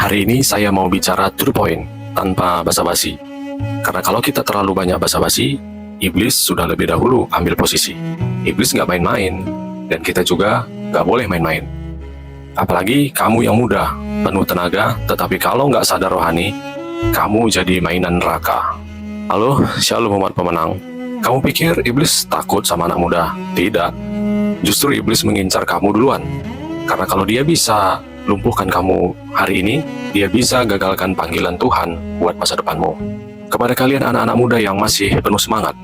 Hari ini saya mau bicara to the point, tanpa basa-basi. Karena kalau kita terlalu banyak basa-basi, iblis sudah lebih dahulu ambil posisi. Iblis nggak main-main, dan kita juga nggak boleh main-main. Apalagi kamu yang muda, penuh tenaga, tetapi kalau nggak sadar rohani, kamu jadi mainan neraka. Halo, shalom umat pemenang. Kamu pikir iblis takut sama anak muda? Tidak. Justru iblis mengincar kamu duluan. Karena kalau dia bisa lumpuhkan kamu hari ini, dia bisa gagalkan panggilan Tuhan buat masa depanmu. Kepada kalian anak-anak muda yang masih penuh semangat,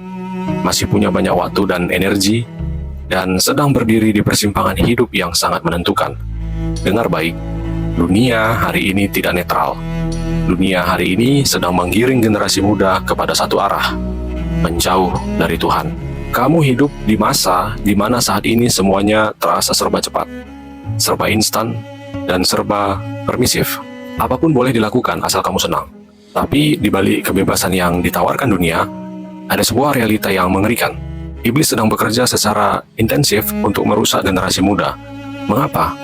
masih punya banyak waktu dan energi, dan sedang berdiri di persimpangan hidup yang sangat menentukan. Dengar baik, dunia hari ini tidak netral. Dunia hari ini sedang menggiring generasi muda kepada satu arah, menjauh dari Tuhan. Kamu hidup di masa di mana saat ini semuanya terasa serba cepat, serba instan, dan serba permisif. Apapun boleh dilakukan asal kamu senang. Tapi di balik kebebasan yang ditawarkan dunia, ada sebuah realita yang mengerikan. Iblis sedang bekerja secara intensif untuk merusak generasi muda. Mengapa?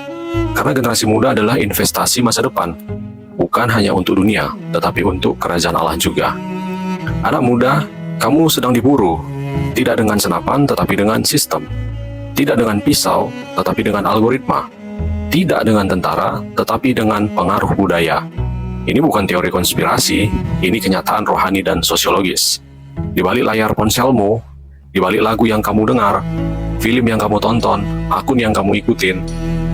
Karena generasi muda adalah investasi masa depan, bukan hanya untuk dunia, tetapi untuk kerajaan Allah juga. Anak muda, kamu sedang diburu, tidak dengan senapan, tetapi dengan sistem. Tidak dengan pisau, tetapi dengan algoritma. Tidak dengan tentara, tetapi dengan pengaruh budaya. Ini bukan teori konspirasi, ini kenyataan rohani dan sosiologis. Di balik layar ponselmu, di balik lagu yang kamu dengar, film yang kamu tonton, akun yang kamu ikutin,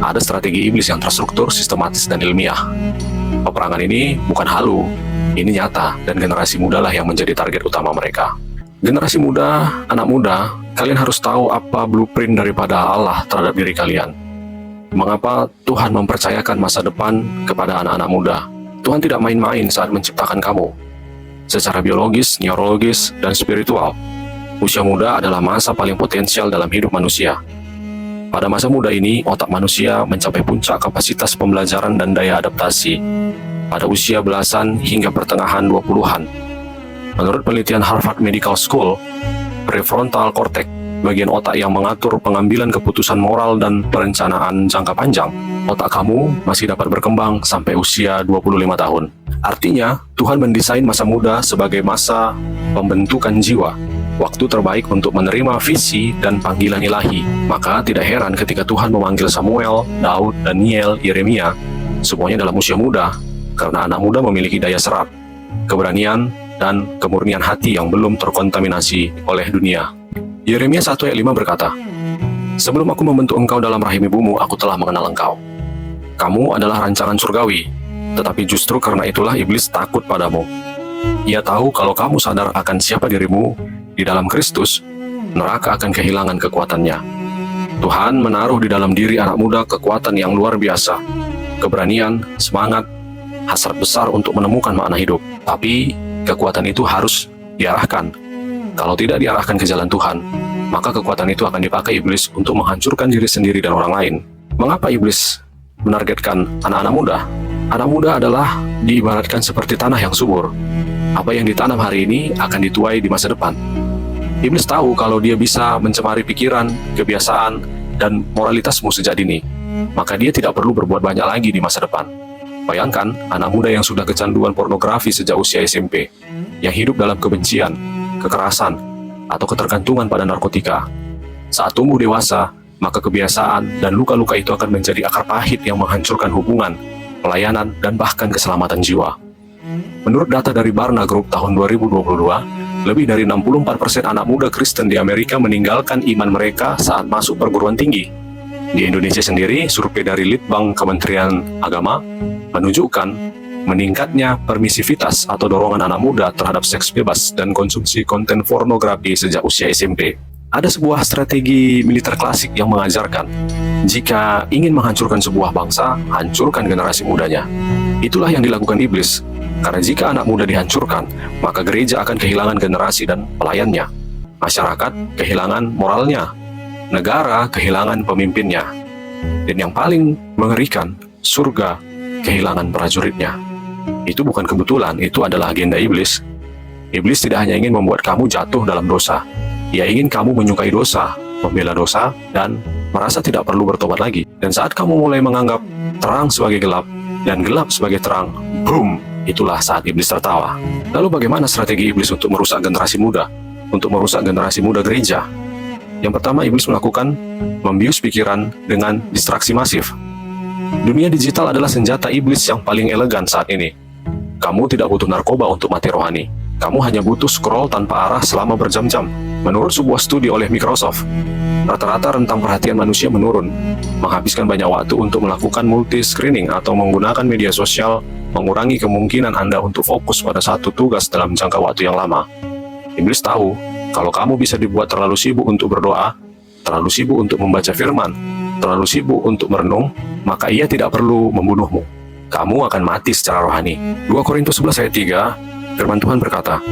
ada strategi iblis yang terstruktur, sistematis, dan ilmiah. Peperangan ini bukan halu, ini nyata, dan generasi muda lah yang menjadi target utama mereka. Generasi muda, anak muda, kalian harus tahu apa blueprint daripada Allah terhadap diri kalian. Mengapa Tuhan mempercayakan masa depan kepada anak-anak muda? Tuhan tidak main-main saat menciptakan kamu. Secara biologis, neurologis, dan spiritual, usia muda adalah masa paling potensial dalam hidup manusia. Pada masa muda ini, otak manusia mencapai puncak kapasitas pembelajaran dan daya adaptasi pada usia belasan hingga pertengahan 20-an. Menurut penelitian Harvard Medical School, prefrontal cortex, bagian otak yang mengatur pengambilan keputusan moral dan perencanaan jangka panjang, otak kamu masih dapat berkembang sampai usia 25 tahun. Artinya, Tuhan mendesain masa muda sebagai masa pembentukan jiwa, waktu terbaik untuk menerima visi dan panggilan ilahi. Maka tidak heran ketika Tuhan memanggil Samuel, Daud, Daniel, Yeremia, semuanya dalam usia muda, karena anak muda memiliki daya serap, keberanian, dan kemurnian hati yang belum terkontaminasi oleh dunia. Yeremia 1 ayat 5 berkata, "Sebelum aku membentuk engkau dalam rahim ibumu, aku telah mengenal engkau. Kamu adalah rancangan surgawi, tetapi justru karena itulah iblis takut padamu. Ia tahu kalau kamu sadar akan siapa dirimu di dalam Kristus, neraka akan kehilangan kekuatannya." Tuhan menaruh di dalam diri anak muda kekuatan yang luar biasa, keberanian, semangat, hasrat besar untuk menemukan makna hidup. Tapi kekuatan itu harus diarahkan. Kalau tidak diarahkan ke jalan Tuhan, maka kekuatan itu akan dipakai iblis untuk menghancurkan diri sendiri dan orang lain. Mengapa iblis menargetkan anak-anak muda? Anak muda adalah diibaratkan seperti tanah yang subur. Apa yang ditanam hari ini akan dituai di masa depan. Iblis tahu kalau dia bisa mencemari pikiran, kebiasaan, dan moralitasmu sejak dini, maka dia tidak perlu berbuat banyak lagi di masa depan. Bayangkan anak muda yang sudah kecanduan pornografi sejak usia SMP, yang hidup dalam kebencian, kekerasan, atau ketergantungan pada narkotika. Saat tumbuh dewasa, maka kebiasaan dan luka-luka itu akan menjadi akar pahit yang menghancurkan hubungan, pelayanan, dan bahkan keselamatan jiwa. Menurut data dari Barna Group tahun 2022, lebih dari 64% anak muda Kristen di Amerika meninggalkan iman mereka saat masuk perguruan tinggi. Di Indonesia sendiri, survei dari Litbang Kementerian Agama menunjukkan meningkatnya permisivitas atau dorongan anak muda terhadap seks bebas dan konsumsi konten pornografi sejak usia SMP. Ada sebuah strategi militer klasik yang mengajarkan, jika ingin menghancurkan sebuah bangsa, hancurkan generasi mudanya. Itulah yang dilakukan iblis, karena jika anak muda dihancurkan, maka gereja akan kehilangan generasi dan pelayannya. Masyarakat kehilangan moralnya, negara kehilangan pemimpinnya, dan yang paling mengerikan, surga kehilangan prajuritnya. Itu bukan kebetulan, itu adalah agenda iblis. Iblis tidak hanya ingin membuat kamu jatuh dalam dosa, ia ingin kamu menyukai dosa, membela dosa, dan merasa tidak perlu bertobat lagi. Dan saat kamu mulai menganggap terang sebagai gelap, dan gelap sebagai terang. Boom! Itulah saat iblis tertawa. Lalu bagaimana strategi iblis untuk merusak generasi muda? Untuk merusak generasi muda gereja? Yang pertama, iblis melakukan membius pikiran dengan distraksi masif. Dunia digital adalah senjata iblis yang paling elegan saat ini. Kamu tidak butuh narkoba untuk mati rohani. Kamu hanya butuh scroll tanpa arah selama berjam-jam. Menurut sebuah studi oleh Microsoft, rata-rata rentang perhatian manusia menurun. Menghabiskan banyak waktu untuk melakukan multi-screening atau menggunakan media sosial mengurangi kemungkinan Anda untuk fokus pada satu tugas dalam jangka waktu yang lama. Iblis tahu, kalau kamu bisa dibuat terlalu sibuk untuk berdoa, terlalu sibuk untuk membaca firman, terlalu sibuk untuk merenung, maka ia tidak perlu membunuhmu. Kamu akan mati secara rohani. 2 Korintus 11 ayat 3, firman Tuhan berkata,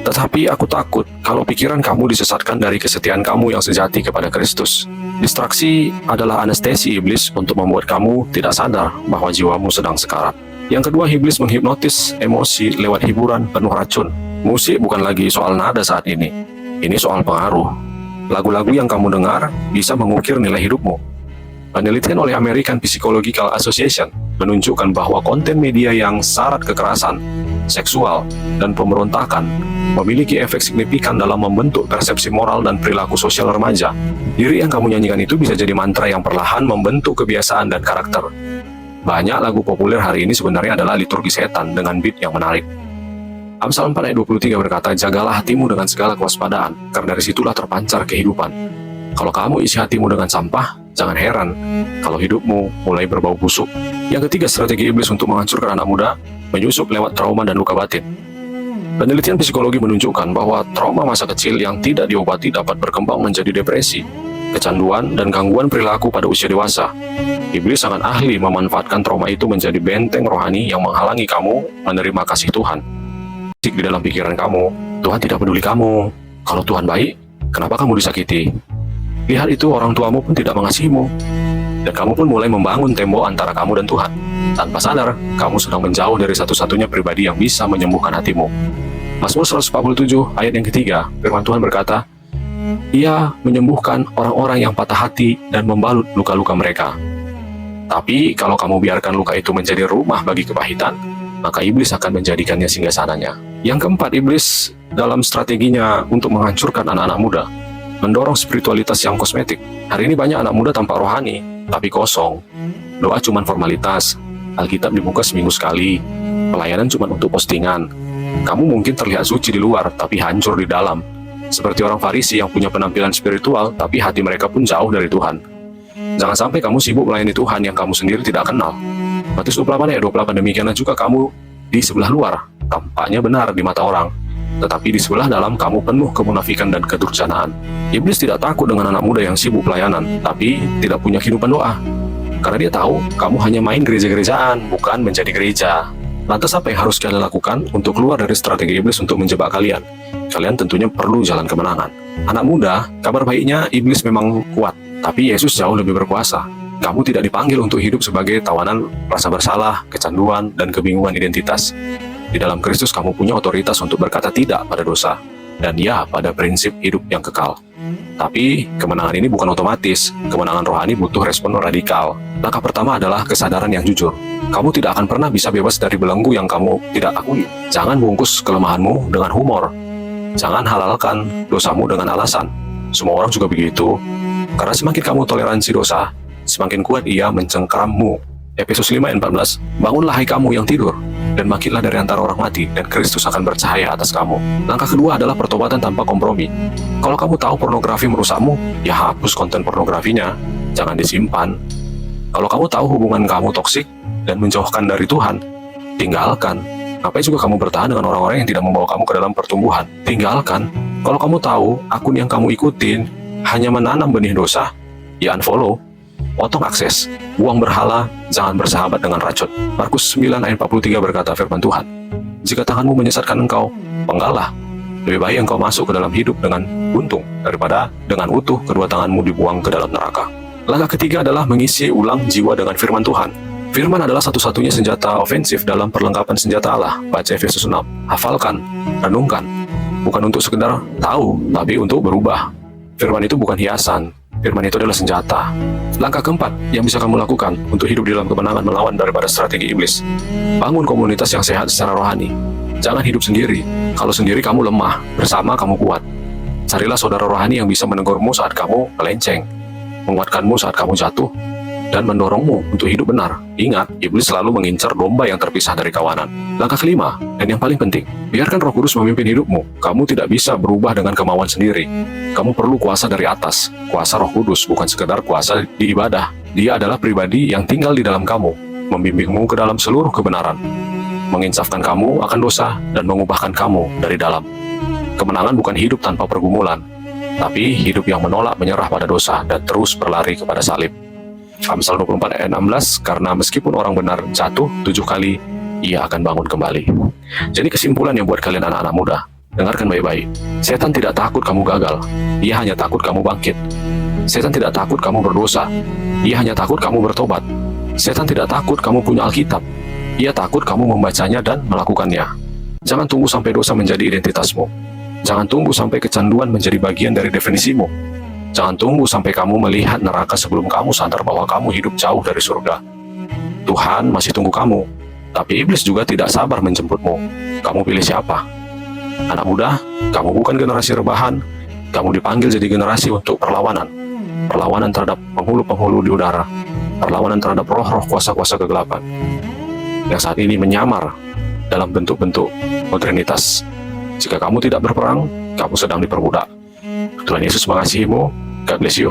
"Tetapi aku takut kalau pikiran kamu disesatkan dari kesetiaan kamu yang sejati kepada Kristus." Distraksi adalah anestesi iblis untuk membuat kamu tidak sadar bahwa jiwamu sedang sekarat. Yang kedua, iblis menghipnotis emosi lewat hiburan penuh racun. Musik bukan lagi soal nada saat ini. Ini soal pengaruh. Lagu-lagu yang kamu dengar bisa mengukir nilai hidupmu. Penelitian oleh American Psychological Association menunjukkan bahwa konten media yang syarat kekerasan, seksual, dan pemberontakan memiliki efek signifikan dalam membentuk persepsi moral dan perilaku sosial remaja. Diri yang kamu nyanyikan itu bisa jadi mantra yang perlahan membentuk kebiasaan dan karakter. Banyak lagu populer hari ini sebenarnya adalah liturgi setan dengan beat yang menarik. Amsal 4 ayat 23 berkata, "Jagalah hatimu dengan segala kewaspadaan, karena dari situlah terpancar kehidupan." Kalau kamu isi hatimu dengan sampah, jangan heran kalau hidupmu mulai berbau busuk. Yang ketiga, strategi iblis untuk menghancurkan anak muda, menyusup lewat trauma dan luka batin. Penelitian psikologi menunjukkan bahwa trauma masa kecil yang tidak diobati dapat berkembang menjadi depresi, kecanduan, dan gangguan perilaku pada usia dewasa. Iblis sangat ahli memanfaatkan trauma itu menjadi benteng rohani yang menghalangi kamu menerima kasih Tuhan. Di dalam pikiran kamu, Tuhan tidak peduli kamu. Kalau Tuhan baik, kenapa kamu disakiti? Lihat itu, orang tuamu pun tidak mengasihimu. Dan kamu pun mulai membangun tembok antara kamu dan Tuhan. Tanpa sadar, kamu sedang menjauh dari satu-satunya pribadi yang bisa menyembuhkan hatimu. Mazmur 147 ayat yang ketiga, firman Tuhan berkata, "Ia menyembuhkan orang-orang yang patah hati dan membalut luka-luka mereka." Tapi kalau kamu biarkan luka itu menjadi rumah bagi kepahitan, maka iblis akan menjadikannya singgasananya. Yang keempat, iblis dalam strateginya untuk menghancurkan anak-anak muda, mendorong spiritualitas yang kosmetik. Hari ini banyak anak muda tampak rohani, tapi kosong. Doa cuma formalitas, Alkitab dibuka seminggu sekali, pelayanan cuma untuk postingan. Kamu mungkin terlihat suci di luar, tapi hancur di dalam. Seperti orang Farisi yang punya penampilan spiritual, tapi hati mereka pun jauh dari Tuhan. Jangan sampai kamu sibuk melayani Tuhan yang kamu sendiri tidak kenal. Matius 28 ayat 28, demikianlah juga kamu di sebelah luar, tampaknya benar di mata orang, tetapi di sebelah dalam kamu penuh kemunafikan dan kedurjanaan. Iblis tidak takut dengan anak muda yang sibuk pelayanan, tapi tidak punya kehidupan doa. Karena dia tahu kamu hanya main gereja-gerejaan, bukan menjadi gereja. Lantas apa yang harus kalian lakukan untuk keluar dari strategi iblis untuk menjebak kalian? Kalian tentunya perlu jalan kemenangan. Anak muda, kabar baiknya iblis memang kuat, tapi Yesus jauh lebih berkuasa. Kamu tidak dipanggil untuk hidup sebagai tawanan rasa bersalah, kecanduan, dan kebingungan identitas. Di dalam Kristus kamu punya otoritas untuk berkata tidak pada dosa, dan ya pada prinsip hidup yang kekal. Tapi kemenangan ini bukan otomatis. Kemenangan rohani butuh respon radikal. Langkah pertama adalah kesadaran yang jujur. Kamu tidak akan pernah bisa bebas dari belenggu yang kamu tidak akui. Jangan bungkus kelemahanmu dengan humor. Jangan halalkan dosamu dengan alasan. Semua orang juga begitu. Karena semakin kamu toleransi dosa, semakin kuat ia mencengkerammu. Efesus 5 ayat 14, "Bangunlah hai kamu yang tidur, dan bangkitlah dari antara orang mati, dan Kristus akan bercahaya atas kamu." Langkah kedua adalah pertobatan tanpa kompromi. Kalau kamu tahu pornografi merusakmu, ya hapus konten pornografinya, jangan disimpan. Kalau kamu tahu hubungan kamu toksik dan menjauhkan dari Tuhan, tinggalkan. Ngapain juga kamu bertahan dengan orang-orang yang tidak membawa kamu ke dalam pertumbuhan? Tinggalkan. Kalau kamu tahu akun yang kamu ikutin hanya menanam benih dosa, ya unfollow. Potong akses, buang berhala, jangan bersahabat dengan racun. Markus 9 ayat 43 berkata firman Tuhan, "Jika tanganmu menyesatkan engkau, penggalah. Lebih baik engkau masuk ke dalam hidup dengan buntung daripada dengan utuh kedua tanganmu dibuang ke dalam neraka." Langkah ketiga adalah mengisi ulang jiwa dengan firman Tuhan. Firman adalah satu-satunya senjata ofensif dalam perlengkapan senjata Allah. Baca Efesus 6. Hafalkan, renungkan. Bukan untuk sekedar tahu, tapi untuk berubah. Firman itu bukan hiasan, Firman itu adalah senjata. Langkah keempat yang bisa kamu lakukan untuk hidup di dalam kemenangan melawan daripada strategi iblis. Bangun komunitas yang sehat secara rohani. Jangan hidup sendiri. Kalau sendiri kamu lemah, bersama kamu kuat. Carilah saudara rohani yang bisa menegurmu saat kamu melenceng, menguatkanmu saat kamu jatuh, dan mendorongmu untuk hidup benar. Ingat, iblis selalu mengincar domba yang terpisah dari kawanan. Langkah kelima, dan yang paling penting, biarkan Roh Kudus memimpin hidupmu. Kamu tidak bisa berubah dengan kemauan sendiri. Kamu perlu kuasa dari atas, kuasa Roh Kudus, bukan sekedar kuasa di ibadah. Dia adalah pribadi yang tinggal di dalam kamu, membimbingmu ke dalam seluruh kebenaran, menginsafkan kamu akan dosa, dan mengubahkan kamu dari dalam. Kemenangan bukan hidup tanpa pergumulan, tapi hidup yang menolak menyerah pada dosa dan terus berlari kepada salib. Amsal 24 ayat 16, karena meskipun orang benar jatuh 7 kali, ia akan bangun kembali. Jadi kesimpulan yang buat kalian anak-anak muda, dengarkan baik-baik. Setan tidak takut kamu gagal, ia hanya takut kamu bangkit. Setan tidak takut kamu berdosa, ia hanya takut kamu bertobat. Setan tidak takut kamu punya Alkitab, ia takut kamu membacanya dan melakukannya. Jangan tunggu sampai dosa menjadi identitasmu. Jangan tunggu sampai kecanduan menjadi bagian dari definisimu. Jangan tunggu sampai kamu melihat neraka sebelum kamu sadar bahwa kamu hidup jauh dari surga. Tuhan masih tunggu kamu, tapi iblis juga tidak sabar menjemputmu. Kamu pilih siapa? Anak muda, kamu bukan generasi rebahan. Kamu dipanggil jadi generasi untuk perlawanan. Perlawanan terhadap penghulu-penghulu di udara. Perlawanan terhadap roh-roh kuasa-kuasa kegelapan yang saat ini menyamar dalam bentuk-bentuk modernitas. Jika kamu tidak berperang, kamu sedang diperbudak. Tuhan Yesus mengasihimu. God bless you.